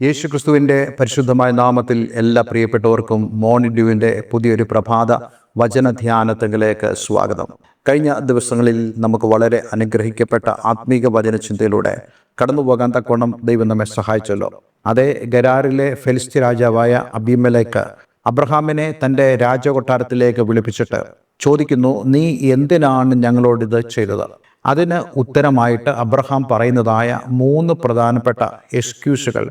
യേശുക്രിസ്തുവിൻ്റെ പരിശുദ്ധമായ നാമത്തിൽ എല്ലാ പ്രിയപ്പെട്ടവർക്കും മോർണിംഗ് ഡ്യൂവിൻ്റെ പുതിയൊരു പ്രഭാത വചനധ്യാനത്തിലേക്ക് സ്വാഗതം. കഴിഞ്ഞ ദിവസങ്ങളിൽ നമുക്ക് വളരെ അനുഗ്രഹിക്കപ്പെട്ട ആത്മീക വചനചിന്തയിലൂടെ കടന്നു പോകാൻ തക്കവണ്ണം ദൈവം നമ്മെ സഹായിച്ചല്ലോ. അതേ ഗരാറിലെ ഫെലിസ്ത്യ രാജാവായ അബീമേലെക്ക് അബ്രഹാമിനെ തൻ്റെ രാജകൊട്ടാരത്തിലേക്ക് വിളിപ്പിച്ചിട്ട് ചോദിക്കുന്നു, നീ എന്തിനാണ് ഞങ്ങളോടിത് ചെയ്തത്? അതിന് ഉത്തരമായിട്ട് അബ്രഹാം പറയുന്നതായ 3 പ്രധാനപ്പെട്ട എക്സ്ക്യൂസുകൾ,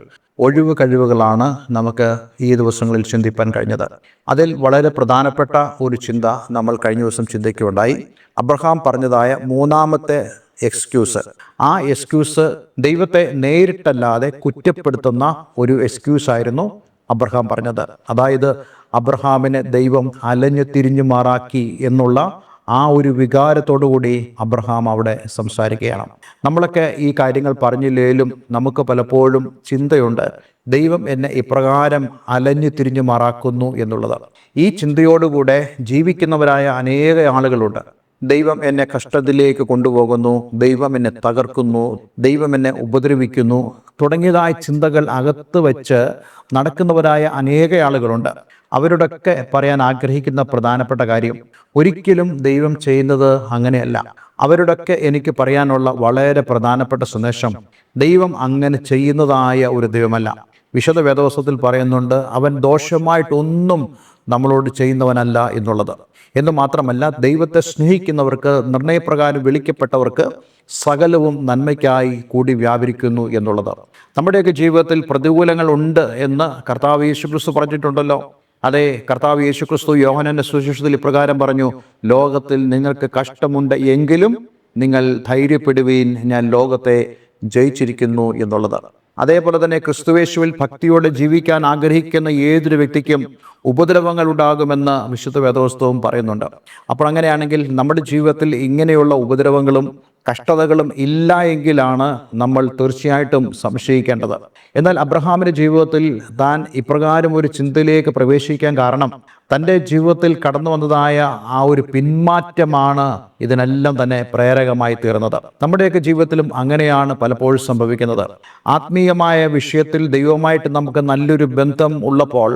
ഒഴിവ് കഴിവുകളാണ് നമുക്ക് ഈ ദിവസങ്ങളിൽ ചിന്തിപ്പാൻ കഴിഞ്ഞത്. അതിൽ വളരെ പ്രധാനപ്പെട്ട ഒരു ചിന്ത നമ്മൾ കഴിഞ്ഞ ദിവസം ചിന്തിക്കുകയുണ്ടായി. അബ്രഹാം പറഞ്ഞതായ 3-ാമത്തെ എക്സ്ക്യൂസ്, ആ എക്സ്ക്യൂസ് ദൈവത്തെ നേരിട്ടല്ലാതെ കുറ്റപ്പെടുത്തുന്ന ഒരു എക്സ്ക്യൂസായിരുന്നു അബ്രഹാം പറഞ്ഞത്. അതായത് അബ്രഹാമിനെ ദൈവം അലഞ്ഞു തിരിഞ്ഞു മാറാക്കി എന്നുള്ള ആ ഒരു വികാരത്തോടുകൂടി അബ്രഹാം അവിടെ സംസാരിക്കുകയാണ്. നമ്മളൊക്കെ ഈ കാര്യങ്ങൾ പറഞ്ഞില്ലേലും നമുക്ക് പലപ്പോഴും ചിന്തയുണ്ട്, ദൈവം എന്നെ ഇപ്രകാരം അലഞ്ഞു തിരിഞ്ഞു മാറാക്കുന്നു എന്നുള്ളത്. ഈ ചിന്തയോടുകൂടെ ജീവിക്കുന്നവരായ അനേക ആളുകളുണ്ട്. ദൈവം എന്നെ കഷ്ടത്തിലേക്ക് കൊണ്ടുപോകുന്നു, ദൈവം എന്നെ തകർക്കുന്നു, ദൈവം എന്നെ ഉപദ്രവിക്കുന്നു തുടങ്ങിയതായ ചിന്തകൾ അകത്ത് വെച്ച് നടക്കുന്നവരായ അനേക ആളുകളുണ്ട്. അവരോടൊക്കെ പറയാൻ ആഗ്രഹിക്കുന്ന പ്രധാനപ്പെട്ട കാര്യം, ഒരിക്കലും ദൈവം ചെയ്യുന്നത് അങ്ങനെയല്ല. അവരോടൊക്കെ എനിക്ക് പറയാനുള്ള വളരെ പ്രധാനപ്പെട്ട സന്ദേശം, ദൈവം അങ്ങനെ ചെയ്യുന്നതായ ഒരു ദൈവമല്ല. വിശുദ്ധ വേദപുസ്തകത്തിൽ പറയുന്നുണ്ട്, അവൻ ദോഷമായിട്ടൊന്നും നമ്മളോട് ചെയ്യുന്നവനല്ല എന്നുള്ളത്. എന്ന് മാത്രമല്ല, ദൈവത്തെ സ്നേഹിക്കുന്നവർക്ക്, നിർണയപ്രകാരം വിളിക്കപ്പെട്ടവർക്ക് സകലവും നന്മയ്ക്കായി കൂടി വ്യാപരിക്കുന്നു എന്നുള്ളത്. നമ്മുടെയൊക്കെ ജീവിതത്തിൽ പ്രതികൂലങ്ങൾ ഉണ്ട് എന്ന് കർത്താവ് യേശുക്രിസ്തു പറഞ്ഞിട്ടുണ്ടല്ലോ. അതെ, കർത്താവ് യേശുക്രിസ്തു യോഹന്നാന്റെ സുവിശേഷത്തിൽ ഇപ്രകാരം പറഞ്ഞു, ലോകത്തിൽ നിങ്ങൾക്ക് കഷ്ടമുണ്ട് എങ്കിലും നിങ്ങൾ ധൈര്യപ്പെടുവീൻ, ഞാൻ ലോകത്തെ ജയിച്ചിരിക്കുന്നു എന്നുള്ളത്. അതേപോലെ തന്നെ ക്രിസ്തുയേശുവിൽ ഭക്തിയോടെ ജീവിക്കാൻ ആഗ്രഹിക്കുന്ന ഏതൊരു വ്യക്തിക്കും ഉപദ്രവങ്ങൾ ഉണ്ടാകുമെന്ന് വിശുദ്ധ വേദപുസ്തകവും പറയുന്നുണ്ട്. അപ്പോൾ അങ്ങനെയാണെങ്കിൽ നമ്മുടെ ജീവിതത്തിൽ ഇങ്ങനെയുള്ള ഉപദ്രവങ്ങളും കഷ്ടതകളും ഇല്ല എങ്കിലാണ് നമ്മൾ തീർച്ചയായിട്ടും സംശയിക്കേണ്ടത്. എന്നാൽ അബ്രഹാമിൻ്റെ ജീവിതത്തിൽ താൻ ഇപ്രകാരം ഒരു ചിന്തയിലേക്ക് പ്രവേശിക്കാൻ കാരണം തൻ്റെ ജീവിതത്തിൽ കടന്നു വന്നതായ ആ ഒരു പിന്മാറ്റമാണ് ഇതിനെല്ലാം തന്നെ പ്രേരകമായി തീർന്നത്. നമ്മുടെയൊക്കെ ജീവിതത്തിലും അങ്ങനെയാണ് പലപ്പോഴും സംഭവിക്കുന്നത്. ആത്മീയമായ വിഷയത്തിൽ ദൈവവുമായിട്ട് നമുക്ക് നല്ലൊരു ബന്ധം ഉള്ളപ്പോൾ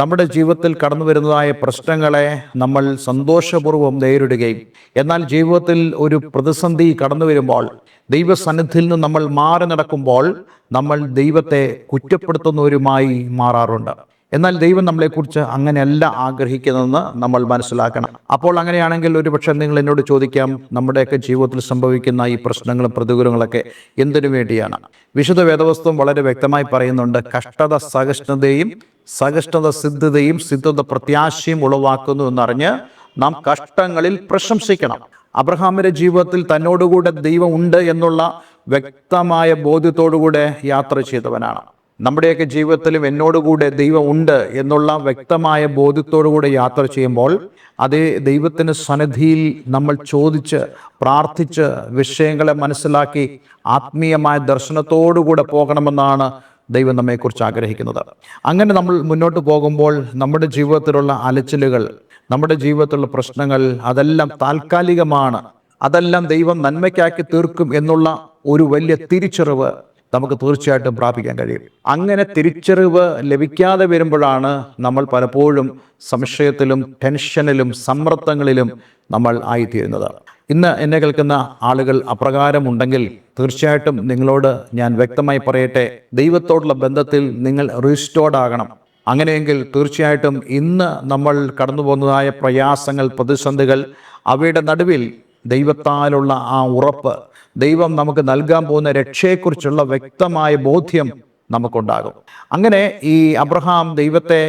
നമ്മുടെ ജീവിതത്തിൽ കടന്നു വരുന്നതായ പ്രശ്നങ്ങളെ നമ്മൾ സന്തോഷപൂർവ്വം നേരിടുകയും, എന്നാൽ ജീവിതത്തിൽ ഒരു പ്രതിസന്ധി കടന്നു വരുമ്പോൾ, ദൈവസന്നിധിയിൽ നിന്ന് നമ്മൾ മാറി നടക്കുമ്പോൾ നമ്മൾ ദൈവത്തെ കുറ്റപ്പെടുത്തുന്നവരുമായി മാറാറുണ്ട്. എന്നാൽ ദൈവം നമ്മളെക്കുറിച്ച് അങ്ങനെയല്ല ആഗ്രഹിക്കുന്നതെന്ന് നമ്മൾ മനസ്സിലാക്കണം. അപ്പോൾ അങ്ങനെയാണെങ്കിൽ ഒരുപക്ഷെ നിങ്ങൾ എന്നോട് ചോദിക്കാം, നമ്മുടെയൊക്കെ ജീവിതത്തിൽ സംഭവിക്കുന്ന ഈ പ്രശ്നങ്ങളും പ്രതികൂലങ്ങളൊക്കെ എന്തിനു വേണ്ടിയാണ്? വിശുദ്ധ വേദപുസ്തകം വളരെ വ്യക്തമായി പറയുന്നുണ്ട്, കഷ്ടത സഹിഷ്ണുതയും, സഹിഷ്ണുത സിദ്ധതയും, സിദ്ധത പ്രത്യാശയും ഉളവാക്കുന്നു എന്നറിഞ്ഞ് നാം കഷ്ടങ്ങളിൽ പ്രശംസിക്കണം. അബ്രഹാമിന്റെ ജീവിതത്തിൽ തന്നോടുകൂടെ ദൈവം ഉണ്ട് എന്നുള്ള വ്യക്തമായ ബോധ്യത്തോടുകൂടെ യാത്ര ചെയ്തവനാണ്. നമ്മുടെയൊക്കെ ജീവിതത്തിലും എന്നോടുകൂടെ ദൈവം ഉണ്ട് എന്നുള്ള വ്യക്തമായ ബോധ്യത്തോടുകൂടെ യാത്ര ചെയ്യുമ്പോൾ അതേ ദൈവത്തിന് സന്നിധിയിൽ നമ്മൾ ചോദിച്ച് പ്രാർത്ഥിച്ച് വിഷയങ്ങളെ മനസ്സിലാക്കി ആത്മീയമായ ദർശനത്തോടുകൂടെ പോകണമെന്നാണ് ദൈവം നമ്മെക്കുറിച്ച് ആഗ്രഹിക്കുന്നത്. അങ്ങനെ നമ്മൾ മുന്നോട്ട് പോകുമ്പോൾ നമ്മുടെ ജീവിതത്തിലുള്ള അലച്ചിലുകൾ, നമ്മുടെ ജീവിതത്തിലുള്ള പ്രശ്നങ്ങൾ അതെല്ലാം താൽക്കാലികമാണ്, അതെല്ലാം ദൈവം നന്മയ്ക്കാക്കി തീർക്കും എന്നുള്ള ഒരു വലിയ തിരിച്ചറിവ് നമുക്ക് തീർച്ചയായിട്ടും പ്രാപിക്കാൻ കഴിയും. അങ്ങനെ തിരിച്ചറിവ് ലഭിക്കാതെ വരുമ്പോഴാണ് നമ്മൾ പലപ്പോഴും സംശയത്തിലും ടെൻഷനിലും സമ്മർദ്ദങ്ങളിലും നമ്മൾ ആയിത്തീരുന്നത്. ഇന്ന് എന്നെ കേൾക്കുന്ന ആളുകൾ അപ്രകാരം ഉണ്ടെങ്കിൽ തീർച്ചയായിട്ടും നിങ്ങളോട് ഞാൻ വ്യക്തമായി പറയട്ടെ, ദൈവത്തോടുള്ള ബന്ധത്തിൽ നിങ്ങൾ റീസ്റ്റോർഡ് ആകണം. അങ്ങനെയെങ്കിൽ തീർച്ചയായിട്ടും ഇന്ന് നമ്മൾ കടന്നു പോകുന്നതായ പ്രയാസങ്ങൾ, പ്രതിസന്ധികൾ, അവയുടെ നടുവിൽ ദൈവത്താലുള്ള ആ ഉറപ്പ്, ദൈവം നമുക്ക് നൽകാൻ പോകുന്ന രക്ഷയെക്കുറിച്ചുള്ള വ്യക്തമായ ബോധ്യം നമുക്കുണ്ടാകും. അങ്ങനെ ഈ അബ്രഹാം ദൈവത്തെ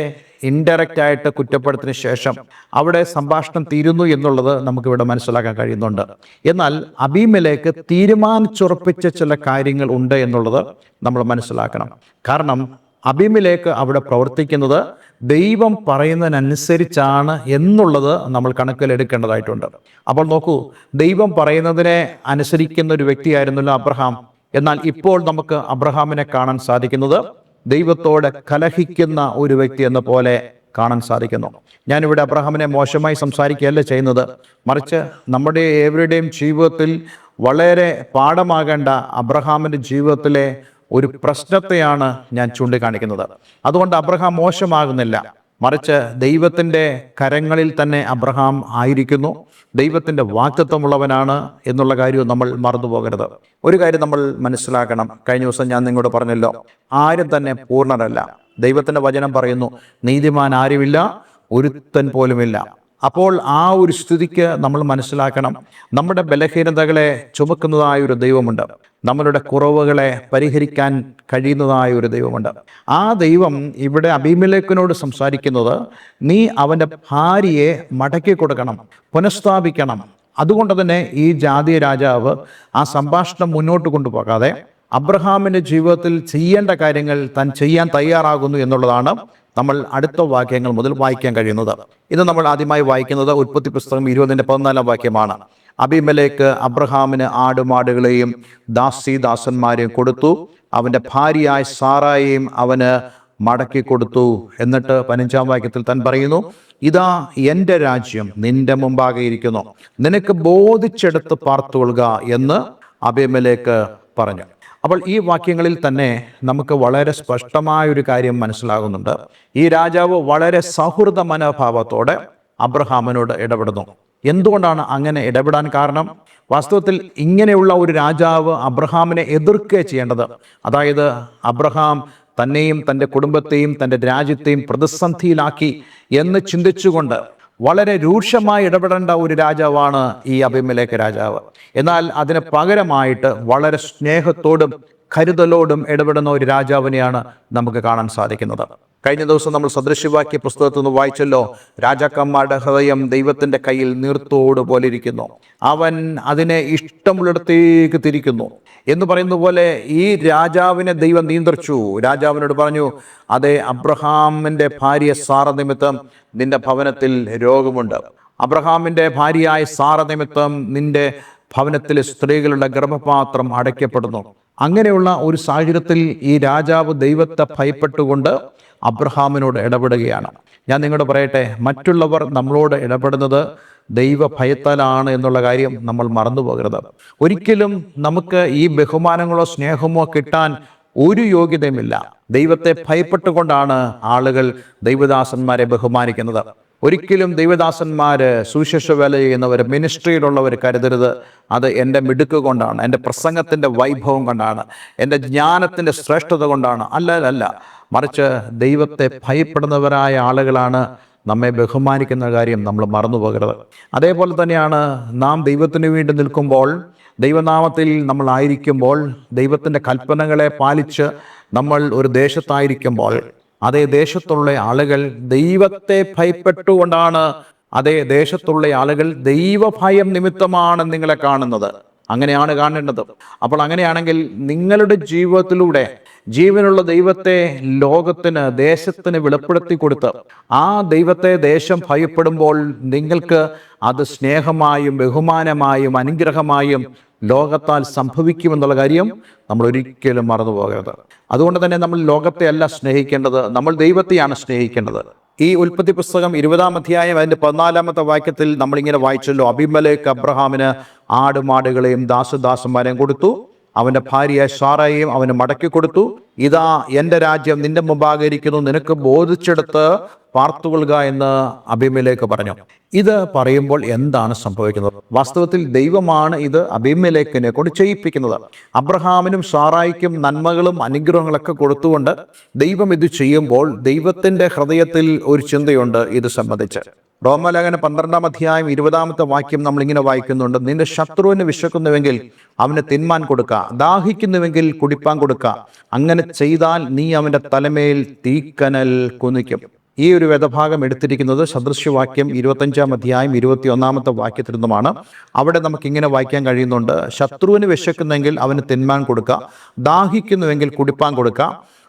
ഇൻഡയറക്റ്റ് ആയിട്ട് കുറ്റപ്പെടുത്തിയ ശേഷം അവിടെ സംഭാഷണം തീരുന്നു എന്നുള്ളത് നമുക്കിവിടെ മനസ്സിലാക്കാൻ കഴിയുന്നുണ്ട്. എന്നാൽ അബീമേലെക്ക് തീരുമാനിച്ചുറപ്പിച്ച ചില കാര്യങ്ങൾ ഉണ്ട് എന്നുള്ളത് നമ്മൾ മനസ്സിലാക്കണം. കാരണം അബീമേലെക്ക് അവിടെ പ്രവർത്തിക്കുന്നത് ദൈവം പറയുന്നതിനനുസരിച്ചാണ് എന്നുള്ളത് നമ്മൾ കണക്കിലെടുക്കേണ്ടതായിട്ടുണ്ട്. അപ്പോൾ നോക്കൂ, ദൈവം പറയുന്നതിനെ അനുസരിക്കുന്ന ഒരു വ്യക്തിയായിരുന്നല്ലോ അബ്രഹാം. എന്നാൽ ഇപ്പോൾ നമുക്ക് അബ്രഹാമിനെ കാണാൻ സാധിക്കുന്നത് ദൈവത്തോട് കലഹിക്കുന്ന ഒരു വ്യക്തി എന്ന പോലെ കാണാൻ സാധിക്കുന്നു. ഞാനിവിടെ അബ്രഹാമിനെ മോശമായി സംസാരിക്കുകയല്ല ചെയ്യുന്നത്, മറിച്ച് നമ്മുടെ ഏവരുടെയും ജീവിതത്തിൽ വളരെ പാഠമാകേണ്ട അബ്രഹാമിൻ്റെ ജീവിതത്തിലെ ഒരു പ്രശ്നത്തെയാണ് ഞാൻ ചൂണ്ടിക്കാണിക്കുന്നത്. അതുകൊണ്ട് അബ്രഹാം മോശമാകുന്നില്ല, മറിച്ച് ദൈവത്തിൻ്റെ കരങ്ങളിൽ തന്നെ അബ്രഹാം ആയിരിക്കുന്നു. ദൈവത്തിൻ്റെ വാഗ്ദത്തമുള്ളവനാണ് എന്നുള്ള കാര്യവും നമ്മൾ മറന്നു പോകരുത്. ഒരു കാര്യം നമ്മൾ മനസ്സിലാക്കണം. കഴിഞ്ഞ ദിവസം ഞാൻ നിങ്ങളോട് പറഞ്ഞല്ലോ, ആരും തന്നെ പൂർണ്ണരല്ല. ദൈവത്തിൻ്റെ വചനം പറയുന്നു, നീതിമാൻ ആരുമില്ല, ഒരുത്തൻ പോലുമില്ല. അപ്പോൾ ആ ഒരു സ്ഥിതിക്ക് നമ്മൾ മനസ്സിലാക്കണം, നമ്മുടെ ബലഹീനതകളെ ചുമക്കുന്നതായ ഒരു ദൈവമുണ്ട്, നമ്മളുടെ കുറവുകളെ പരിഹരിക്കാൻ കഴിയുന്നതായ ഒരു ദൈവമുണ്ട്. ആ ദൈവം ഇവിടെ അബീമേലെക്കിനോട് സംസാരിക്കുന്നത്, നീ അവൻ്റെ ഭാര്യയെ മടക്കി കൊടുക്കണം, പുനഃസ്ഥാപിക്കണം. അതുകൊണ്ട് തന്നെ ഈ ജാതീയ രാജാവ് ആ സംഭാഷണം മുന്നോട്ട് കൊണ്ടുപോകാതെ അബ്രഹാമിൻ്റെ ജീവിതത്തിൽ ചെയ്യേണ്ട കാര്യങ്ങൾ താൻ ചെയ്യാൻ തയ്യാറാകുന്നു എന്നുള്ളതാണ് നമ്മൾ അടുത്ത വാക്യങ്ങൾ മുതൽ വായിക്കാൻ കഴിയുന്നത്. ഇത് നമ്മൾ ആദ്യമായി വായിക്കുന്നത് ഉൽപ്പത്തി പുസ്തകം 20:14 വാക്യമാണ്. അബീമേലെക്ക് അബ്രഹാമിന് ആടുമാടുകളെയും ദാസീദാസന്മാരെയും കൊടുത്തു, അവൻ്റെ ഭാര്യയായ സാറായെയും അവന് മടക്കി കൊടുത്തു. എന്നിട്ട് 15 വാക്യത്തിൽ താൻ പറയുന്നു, ഇതാ എൻ്റെ രാജ്യം നിന്റെ മുമ്പാകെ ഇരിക്കുന്നു, നിനക്ക് ബോധിച്ചെടുത്ത് പാർത്തുകൊള്ളുക എന്ന് അബീമേലെക്ക് പറഞ്ഞു. അപ്പോൾ ഈ വാക്യങ്ങളിൽ തന്നെ നമുക്ക് വളരെ സ്പഷ്ടമായൊരു കാര്യം മനസ്സിലാകുന്നുണ്ട്. ഈ രാജാവ് വളരെ സൗഹൃദ മനോഭാവത്തോടെ അബ്രഹാമിനോട് ഇടപെടുന്നു. എന്തുകൊണ്ടാണ് അങ്ങനെ ഇടപെടാൻ കാരണം? വാസ്തവത്തിൽ ഇങ്ങനെയുള്ള ഒരു രാജാവ് അബ്രഹാമിനെ എതിർക്കുക ചെയ്യേണ്ടത്. അതായത് അബ്രഹാം തന്നെയും തൻ്റെ കുടുംബത്തെയും തൻ്റെ രാജ്യത്തെയും പ്രതിസന്ധിയിലാക്കി എന്ന് ചിന്തിച്ചുകൊണ്ട് വളരെ രൂക്ഷമായി ഇടപെടേണ്ട ഒരു രാജാവാണ് ഈ അബീമേലെക്ക് രാജാവ്. എന്നാൽ അതിന് പകരമായിട്ട് വളരെ സ്നേഹത്തോടും കരുതലോടും ഇടപെടുന്ന ഒരു രാജാവിനെയാണ് നമുക്ക് കാണാൻ സാധിക്കുന്നത്. കഴിഞ്ഞ ദിവസം നമ്മൾ സദൃശ്യവാക്യ പുസ്തകത്തിൽ നിന്ന് വായിച്ചല്ലോ, രാജാക്കന്മാരുടെ ഹൃദയം ദൈവത്തിൻ്റെ കയ്യിൽ നീർത്തോട് പോലെ ഇരിക്കുന്നു, അവൻ അതിനെ ഇഷ്ടമുള്ളിടത്തേക്ക് തിരിക്കുന്നു എന്ന് പറയുന്ന പോലെ ഈ രാജാവിനെ ദൈവം നിയന്ത്രിച്ചു. രാജാവിനോട് പറഞ്ഞു, അതെ, അബ്രഹാമിൻ്റെ ഭാര്യ സാറ നിമിത്തം നിന്റെ ഭവനത്തിൽ രോഗമുണ്ട്, അബ്രഹാമിൻ്റെ ഭാര്യയായ സാറ നിമിത്തം നിന്റെ ഭവനത്തിലെ സ്ത്രീകളുടെ ഗർഭപാത്രം അടയ്ക്കപ്പെടുന്നു. അങ്ങനെയുള്ള ഒരു സാഹചര്യത്തിൽ ഈ രാജാവ് ദൈവത്തെ ഭയപ്പെട്ടുകൊണ്ട് അബ്രഹാമിനോട് ഇടപെടുകയാണ്. ഞാൻ നിങ്ങളോട് പറയട്ടെ, മറ്റുള്ളവർ നമ്മളോട് ഇടപെടുന്നത് ദൈവഭയത്താലാണ് എന്നുള്ള കാര്യം നമ്മൾ മറന്നു പോകരുത്. ഒരിക്കലും നമുക്ക് ഈ ബഹുമാനങ്ങളോ സ്നേഹമോ കിട്ടാൻ ഒരു യോഗ്യതയുമില്ല. ദൈവത്തെ ഭയപ്പെട്ടുകൊണ്ടാണ് ആളുകൾ ദൈവദാസന്മാരെ ബഹുമാനിക്കുന്നത്. ഒരിക്കലും ദൈവദാസന്മാര്, സുവിശേഷ വേല ചെയ്യുന്നവർ, മിനിസ്ട്രിയിലുള്ളവർ കരുതരുത് അത് എൻ്റെ മിടുക്ക് കൊണ്ടാണ്, എൻ്റെ പ്രസംഗത്തിൻ്റെ വൈഭവം കൊണ്ടാണ്, എൻ്റെ ജ്ഞാനത്തിൻ്റെ ശ്രേഷ്ഠത കൊണ്ടാണ്. അല്ല, മറിച്ച് ദൈവത്തെ ഭയപ്പെടുന്നവരായ ആളുകളാണ് നമ്മെ ബഹുമാനിക്കുന്ന കാര്യം നമ്മൾ മറന്നു പോകരുത്. അതേപോലെ തന്നെയാണ് നാം ദൈവത്തിന് വേണ്ടി നിൽക്കുമ്പോൾ, ദൈവനാമത്തിൽ നമ്മളായിരിക്കുമ്പോൾ, ദൈവത്തിൻ്റെ കൽപ്പനകളെ പാലിച്ച് നമ്മൾ ഒരു ദേശത്തായിരിക്കുമ്പോൾ, അതേ ദേശത്തുള്ള ആളുകൾ ദൈവത്തെ ഭയപ്പെട്ടുകൊണ്ടാണ്, അതേ ദേശത്തുള്ള ആളുകൾ ദൈവഭയം നിമിത്തമാണ് നിങ്ങളെ കാണുന്നത്. അങ്ങനെയാണ് കാണേണ്ടത്. അപ്പോൾ അങ്ങനെയാണെങ്കിൽ നിങ്ങളുടെ ജീവിതത്തിലൂടെ ജീവനുള്ള ദൈവത്തെ ലോകത്തിന്, ദേശത്തിന് വെളിപ്പെടുത്തി കൊടുത്ത് ആ ദൈവത്തെ ദേശം ഭയപ്പെടുമ്പോൾ നിങ്ങൾക്ക് അത് സ്നേഹമായും ബഹുമാനമായും അനുഗ്രഹമായും ലോകത്താൽ സംഭവിക്കുമെന്നുള്ള കാര്യം നമ്മൾ ഒരിക്കലും മറന്നു പോകരുത്. അതുകൊണ്ട് തന്നെ നമ്മൾ ലോകത്തെ അല്ല സ്നേഹിക്കേണ്ടത്, നമ്മൾ ദൈവത്തെയാണ് സ്നേഹിക്കേണ്ടത്. ഈ ഉൽപ്പത്തി പുസ്തകം 20-ാം അധ്യായം അതിൻ്റെ 14-ാമത്തെ വാക്യത്തിൽ നമ്മളിങ്ങനെ വായിച്ചല്ലോ, അബീമേലെക്ക് അബ്രഹാമിന് ആടുമാടുകളെയും ദാസദാസന്മാരെയും കൊടുത്തു, അവൻ്റെ ഭാര്യയെ സാറയെയും അവന് മടക്കി കൊടുത്തു. ഇതാ എൻ്റെ രാജ്യം നിന്റെ മുമ്പാകെ ഇരിക്കുന്നു, നിനക്ക് ബോധിച്ചെടുത്ത് പാർത്തുകൊള്ളുക എന്ന് അബീമേലെക്ക് പറഞ്ഞു. ഇത് പറയുമ്പോൾ എന്താണ് സംഭവിക്കുന്നത്? വാസ്തവത്തിൽ ദൈവമാണ് ഇത് അബീമേലെക്കിനെ കൊണ്ട് ചെയ്യിപ്പിക്കുന്നത്. അബ്രഹാമിനും സാറായിക്കും നന്മകളും അനുഗ്രഹങ്ങളൊക്കെ കൊടുത്തുകൊണ്ട് ദൈവം ഇത് ചെയ്യുമ്പോൾ ദൈവത്തിൻ്റെ ഹൃദയത്തിൽ ഒരു ചിന്തയുണ്ട് ഇത് സംബന്ധിച്ച്. റോമാലേഖനം 12-ാം അധ്യായം 20-ാമത്തെ വാക്യം നമ്മളിങ്ങനെ വായിക്കുന്നുണ്ട്, നിന്റെ ശത്രുവിന് വിശക്കുന്നുവെങ്കിൽ അവന് തിന്മാൻ കൊടുക്ക, ദാഹിക്കുന്നുവെങ്കിൽ കുടിപ്പാൻ കൊടുക്ക, അങ്ങനെ ചെയ്താൽ നീ അവൻ്റെ തലമേൽ തീക്കനൽ കുന്നിക്കും. ഈ ഒരു വേദഭാഗം എടുത്തിരിക്കുന്നത് സദൃശ്യവാക്യം 25-ാം അധ്യായം 21-ാമത്തെ വാക്യത്തിൽ നിന്നുമാണ്. അവിടെ നമുക്കിങ്ങനെ വായിക്കാൻ കഴിയുന്നുണ്ട്, ശത്രുവിന് വിശക്കുന്നെങ്കിൽ അവന് തിന്മാൻ കൊടുക്ക, ദാഹിക്കുന്നുവെങ്കിൽ കുടിപ്പാൻ കൊടുക്ക,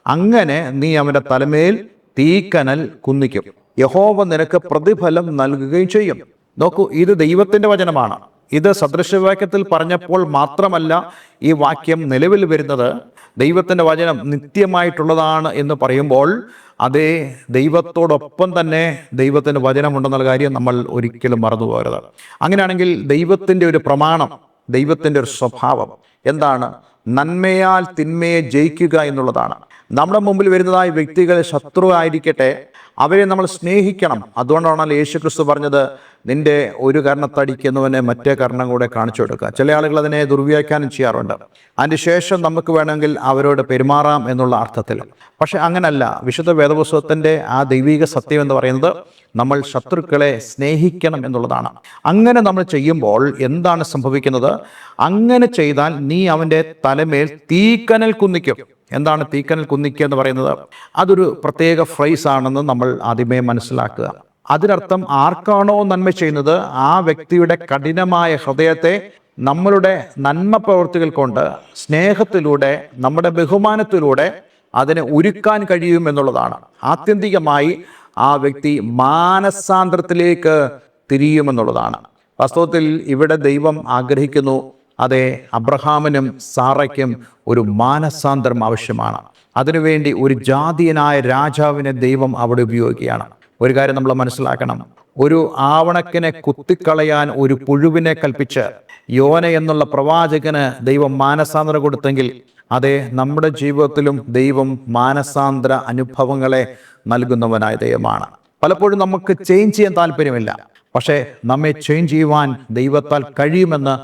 അങ്ങനെ നീ അവൻ്റെ തലമേൽ തീക്കനൽ കുന്നിക്കും, യഹോവ നിനക്ക് പ്രതിഫലം നൽകുകയും ചെയ്യും. നോക്കൂ, ഇത് ദൈവത്തിൻ്റെ വചനമാണ്. ഇത് സദൃശവാക്യത്തിൽ പറഞ്ഞപ്പോൾ മാത്രമല്ല ഈ വാക്യം നിലവിൽ വരുന്നത്. ദൈവത്തിൻ്റെ വചനം നിത്യമായിട്ടുള്ളതാണ് എന്ന് പറയുമ്പോൾ അതേ ദൈവത്തോടൊപ്പം തന്നെ ദൈവത്തിൻ്റെ വചനമുണ്ടെന്നുള്ള കാര്യം നമ്മൾ ഒരിക്കലും മറന്നു പോകരുത്. അങ്ങനെയാണെങ്കിൽ ദൈവത്തിൻ്റെ ഒരു പ്രമാണം, ദൈവത്തിൻ്റെ ഒരു സ്വഭാവം എന്താണ്? നന്മയാൽ തിന്മയെ ജയിക്കുക എന്നുള്ളതാണ്. നമ്മുടെ മുമ്പിൽ വരുന്നതായ വ്യക്തികൾ ശത്രു ആയിരിക്കട്ടെ, അവരെ നമ്മൾ സ്നേഹിക്കണം. അതുകൊണ്ടാണ് യേശുക്രിസ്തു പറഞ്ഞത്, നിന്റെ ഒരു കർണത്തടിക്കുന്നവനെ മറ്റേ കർണം കൂടെ കാണിച്ചു കൊടുക്കുക. ചില ആളുകൾ അതിനെ ദുർവ്യാഖ്യാനം ചെയ്യാറുണ്ട്. അതിന് ശേഷം നമുക്ക് വേണമെങ്കിൽ അവരോട് പെരുമാറാം എന്നുള്ള അർത്ഥത്തിൽ. പക്ഷെ അങ്ങനല്ല. വിശുദ്ധ വേദപുസ്തകത്തിൻ്റെ ആ ദൈവിക സത്യം എന്ന് പറയുന്നത് നമ്മൾ ശത്രുക്കളെ സ്നേഹിക്കണം എന്നുള്ളതാണ്. അങ്ങനെ നമ്മൾ ചെയ്യുമ്പോൾ എന്താണ് സംഭവിക്കുന്നത്? അങ്ങനെ ചെയ്താൽ നീ അവൻ്റെ തലമേൽ തീക്കനൽ കുന്നിക്കും. എന്താണ് തീക്കനൽ കുന്നിക്കുക എന്ന് പറയുന്നത്? അതൊരു പ്രത്യേക ഫ്രേസ് ആണെന്ന് നമ്മൾ ആദ്യമേ മനസ്സിലാക്കുക. അതിനർത്ഥം ആർക്കാണോ നന്മ ചെയ്യുന്നത് ആ വ്യക്തിയുടെ കഠിനമായ ഹൃദയത്തെ നമ്മളുടെ നന്മ പ്രവൃത്തികൾ കൊണ്ട്, സ്നേഹത്തിലൂടെ, നമ്മുടെ ബഹുമാനത്തിലൂടെ അതിനെ ഉരുക്കാൻ കഴിയും എന്നുള്ളതാണ്. ആത്യന്തികമായി ആ വ്യക്തി മാനസാന്തരത്തിലേക്ക് തിരിയുമെന്നുള്ളതാണ്. വാസ്തവത്തിൽ ഇവിടെ ദൈവം ആഗ്രഹിക്കുന്നു, അതെ, അബ്രഹാമിനും സാറയ്ക്കും ഒരു മാനസാന്തരം ആവശ്യമാണ്. അതിനുവേണ്ടി ഒരു ജാതീയനായ രാജാവിനെ ദൈവം അവിടെ ഉപയോഗിക്കുകയാണ്. ഒരു കാര്യം നമ്മൾ മനസ്സിലാക്കണം. ഒരു ആവണക്കിനെ കുത്തിക്കളയാൻ ഒരു പുഴുവിനെ കൽപ്പിച്ച് യോന എന്നുള്ള പ്രവാചകന് ദൈവം മാനസാന്തരം കൊടുത്തെങ്കിൽ, അതെ, നമ്മുടെ ജീവിതത്തിലും ദൈവം മാനസാന്തര അനുഭവങ്ങളെ നൽകുന്നവനായ ദൈവമാണ്. പലപ്പോഴും നമുക്ക് ചേഞ്ച് ചെയ്യാൻ താല്പര്യമില്ല, പക്ഷേ നമ്മെ ചേഞ്ച് ചെയ്യുവാൻ ദൈവത്താൽ കഴിയുമെന്ന്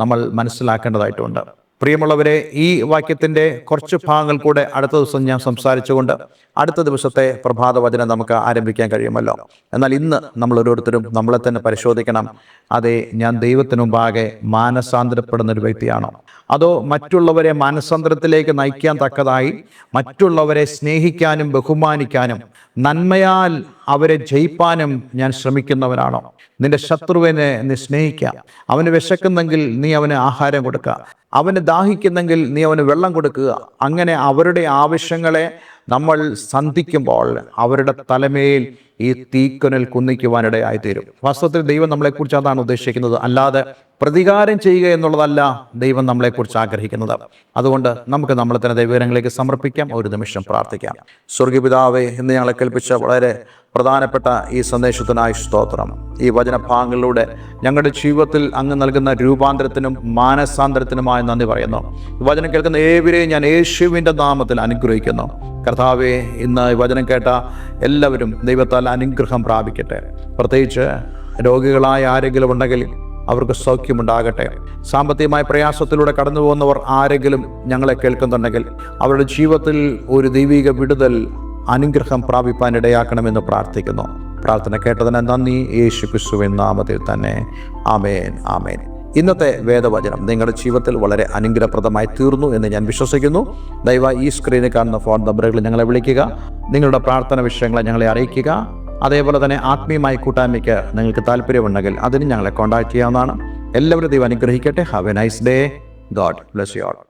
നമ്മൾ മനസ്സിലാക്കേണ്ടതായിട്ടുണ്ട്. പ്രിയമുള്ളവരെ, ഈ വാക്യത്തിൻ്റെ കുറച്ച് ഭാഗങ്ങൾ കൂടെ അടുത്ത ദിവസം ഞാൻ സംസാരിച്ചുകൊണ്ട് അടുത്ത ദിവസത്തെ പ്രഭാത വചനം നമുക്ക് ആരംഭിക്കാൻ കഴിയുമല്ലോ. എന്നാൽ ഇന്ന് നമ്മൾ ഓരോരുത്തരും നമ്മളെ തന്നെ പരിശോധിക്കണം. അതെ, ഞാൻ ദൈവത്തിനു മുമ്പാകെ മാനസാന്തരപ്പെടുന്ന ഒരു വ്യക്തിയാണോ? അതോ മറ്റുള്ളവരെ മാനസാന്തരത്തിലേക്ക് നയിക്കാൻ തക്കതായി മറ്റുള്ളവരെ സ്നേഹിക്കാനും ബഹുമാനിക്കാനും നന്മയാൽ അവരെ ജയിപ്പാനും ഞാൻ ശ്രമിക്കുന്നവനാണോ? നിന്റെ ശത്രുവിനെ നീ സ്നേഹിക്കുക. അവന് വിശക്കുന്നെങ്കിൽ നീ അവന് ആഹാരം കൊടുക്കുക. അവന് ദാഹിക്കുന്നെങ്കിൽ നീ അവന് വെള്ളം കൊടുക്കുക. അങ്ങനെ അവരുടെ ആവശ്യങ്ങളെ നമ്മൾ സന്ധിക്കുമ്പോൾ അവരുടെ തലമേൽ ഈ തീക്കനൽ കുന്നിക്കുവാനിടയായിത്തീരും. വാസ്തവത്തിൽ ദൈവം നമ്മളെക്കുറിച്ച് അതാണ് ഉദ്ദേശിക്കുന്നത്, അല്ലാതെ പ്രതികാരം ചെയ്യുക എന്നുള്ളതല്ല ദൈവം നമ്മളെക്കുറിച്ച് ആഗ്രഹിക്കുന്നത്. അതുകൊണ്ട് നമുക്ക് നമ്മളെ തന്നെ ദൈവകരങ്ങളിലേക്ക് സമർപ്പിക്കാം. ഒരു നിമിഷം പ്രാർത്ഥിക്കാം. സ്വർഗീയപിതാവേ, ഇന്ന് ഞങ്ങളെ കേൾപ്പിച്ച വളരെ പ്രധാനപ്പെട്ട ഈ സന്ദേശത്തിനായി സ്തോത്രം. ഈ വചനഭാഗങ്ങളിലൂടെ ഞങ്ങളുടെ ജീവിതത്തിൽ അങ്ങ് നൽകുന്ന രൂപാന്തരത്തിനും മാനസാന്തരത്തിനുമായി നന്ദി പറയുന്നു. വചനം കേൾക്കുന്ന ഏവരെയും ഞാൻ യേശുവിൻ്റെ നാമത്തിൽ അനുഗ്രഹിക്കുന്നു. കർത്താവേ, ഇന്ന് ഈ വചനം കേട്ട എല്ലാവരും ദൈവത്താൽ അനുഗ്രഹം പ്രാപിക്കട്ടെ. പ്രത്യേകിച്ച് രോഗികളായ ആരെങ്കിലും ഉണ്ടെങ്കിൽ അവർക്ക് സൗഖ്യമുണ്ടാകട്ടെ. സാമ്പത്തികമായ പ്രയാസത്തിലൂടെ കടന്നു പോകുന്നവർ ആരെങ്കിലും ഞങ്ങളെ കേൾക്കുന്നുണ്ടെങ്കിൽ അവരുടെ ജീവിതത്തിൽ ഒരു ദൈവിക വിടുതൽ, അനുഗ്രഹം പ്രാപിപ്പാൻ ഇടയാക്കണമെന്ന് പ്രാർത്ഥിക്കുന്നു. പ്രാർത്ഥന കേട്ടതിന് നന്ദി. യേശു ക്രിസ്തുവിൻ നാമത്തിൽ തന്നെ. ആമേൻ, ആമേൻ. ഇന്നത്തെ വേദവചനം നിങ്ങളുടെ ജീവിതത്തിൽ വളരെ അനുഗ്രഹപ്രദമായി തീർന്നു എന്ന് ഞാൻ വിശ്വസിക്കുന്നു. ദയവായി ഈ സ്ക്രീനിൽ കാണുന്ന ഫോൺ നമ്പറുകളിൽ ഞങ്ങളെ വിളിക്കുക. നിങ്ങളുടെ പ്രാർത്ഥന വിഷയങ്ങളെ ഞങ്ങളെ അറിയിക്കുക. അതേപോലെ തന്നെ ആത്മീയമായി കൂട്ടായ്മയ്ക്ക് നിങ്ങൾക്ക് താല്പര്യമുണ്ടെങ്കിൽ അതിന് ഞങ്ങളെ കോൺടാക്ട് ചെയ്യാവുന്നതാണ്. എല്ലാവരും ദൈവം അനുഗ്രഹിക്കട്ടെ. Have A nice day. God bless you all.